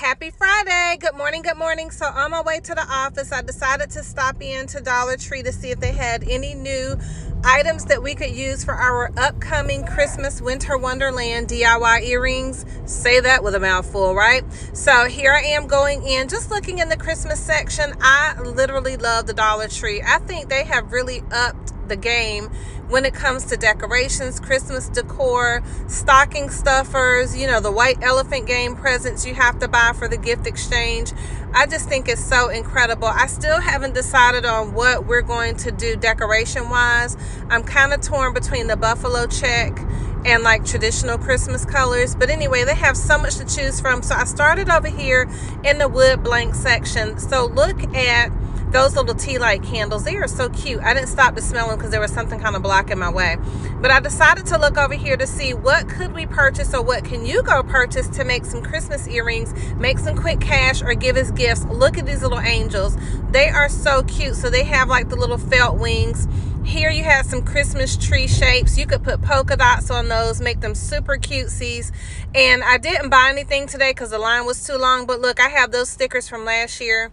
Happy Friday. Good morning. Good morning. So on my way to the office, I decided to stop in to Dollar Tree to see if they had any new items that we could use for our upcoming Christmas Winter Wonderland DIY earrings. Say that with a mouthful, right? So here I am going in, just looking in the Christmas section. I literally love the Dollar Tree. I think they have really upped the game when it comes to decorations, Christmas decor, stocking stuffers, you know, the white elephant game presents you have to buy for the gift exchange. I just think it's so incredible. I still haven't decided on what we're going to do decoration wise. I'm kind of torn between the buffalo check and like traditional Christmas colors, but anyway, they have so much to choose from. So I started over here in the wood blank section. So look at those little tea light candles. They are so cute. I didn't stop to smell them because there was something kind of blocking my way, but I decided to look over here to see what could we purchase or what can you go purchase to make some Christmas earrings, make some quick cash, or give as gifts. Look at these little angels. They are so cute. So they have like the little felt wings. Here you have some Christmas tree shapes. You could put polka dots on those, make them super cutesies. And I didn't buy anything today because the line was too long, but look, I have those stickers from last year.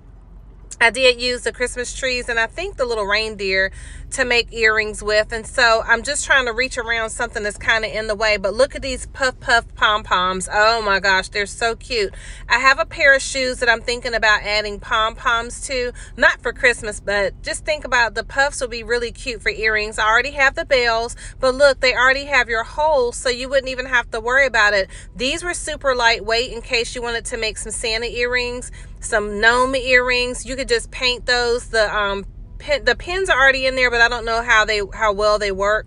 I did use the Christmas trees and I think the little reindeer to make earrings with. And so I'm just trying to reach around something that's kind of in the way. But look at these puff pom-poms. Oh my gosh, they're so cute. I have a pair of shoes that I'm thinking about adding pom-poms to. Not for Christmas, but just think about the puffs will be really cute for earrings. I already have the bells, but look, they already have your holes, so you wouldn't even have to worry about it. These were super lightweight in case you wanted to make some Santa earrings, some gnome earrings. You could just paint those. The pins are already in there, but I don't know how well they work.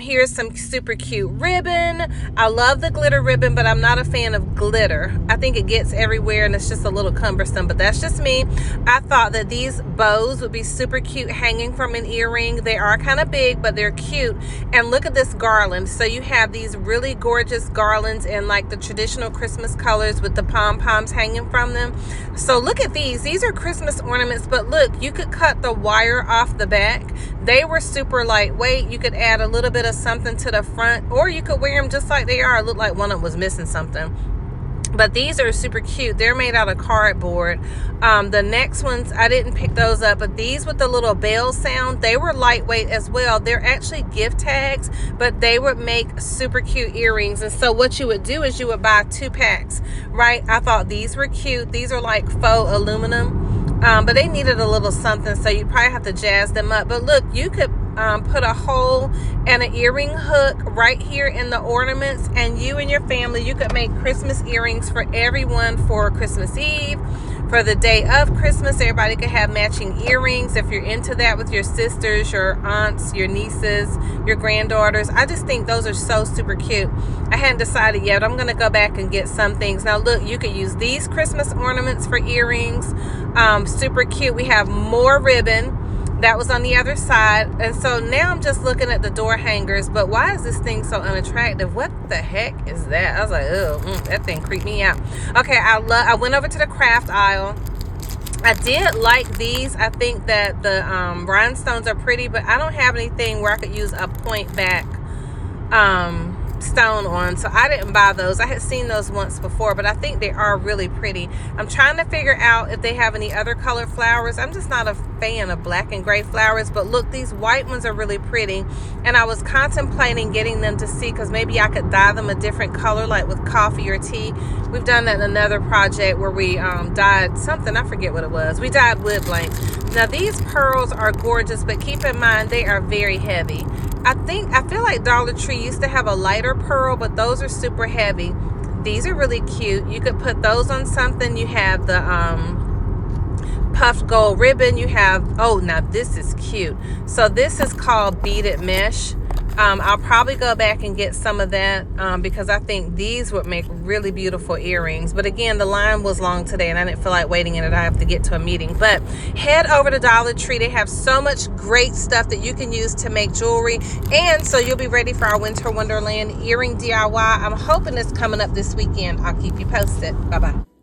Here's some super cute ribbon. I love the glitter ribbon, but I'm not a fan of glitter. I think it gets everywhere and it's just a little cumbersome, but that's just me. I thought that these bows would be super cute hanging from an earring. They are kind of big, but they're cute. And look at this garland. So you have these really gorgeous garlands in like the traditional Christmas colors with the pom-poms hanging from them. So look at these. These are Christmas ornaments, but look, you could cut the wire off the back. They were super lightweight. You could add a little bit of something to the front, or you could wear them just like they are. It looked like one of them was missing something, but these are super cute. They're made out of cardboard. The next ones, I didn't pick those up, but these with the little bell sound, they were lightweight as well. They're actually gift tags, but they would make super cute earrings. And so what you would do is you would buy 2 packs, right? I thought these were cute. These are like faux aluminum. But they needed a little something, so you'd probably have to jazz them up. But look, you could put a hole and an earring hook right here in the ornaments, and you and your family, you could make Christmas earrings for everyone for Christmas Eve, for the day of Christmas. Everybody could have matching earrings if you're into that with your sisters, your aunts, your nieces, your granddaughters. I just think those are so super cute. I hadn't decided yet. I'm going to go back and get some things. Now look, you could use these Christmas ornaments for earrings. Super cute. We have more ribbon. That was on the other side. And so now I'm just looking at the door hangers, but why is this thing so unattractive? What the heck is that? I was like, oh, that thing creeped me out. Okay, I went over to the craft aisle. I did like these. I think that the rhinestones are pretty, but I don't have anything where I could use a point back stone on, so I didn't buy those. I had seen those once before, but I think they are really pretty. I'm trying to figure out if they have any other colored flowers. I'm just not a fan of black and gray flowers, but look, these white ones are really pretty, and I was contemplating getting them to see because maybe I could dye them a different color, like with coffee or tea. We've done that in another project where we dyed something. I forget what it was. We dyed wood blank. Now these pearls are gorgeous, but keep in mind they are very heavy. I feel like Dollar Tree used to have a lighter pearl, but those are super heavy. These are really cute. You could put those on something. You have the puffed gold ribbon. You have, oh, now this is cute. So this is called beaded mesh. I'll probably go back and get some of that because I think these would make really beautiful earrings. But again, the line was long today and I didn't feel like waiting in it. I have to get to a meeting. But head over to Dollar Tree. They have so much great stuff that you can use to make jewelry. And so you'll be ready for our Winter Wonderland earring DIY. I'm hoping it's coming up this weekend. I'll keep you posted. Bye-bye.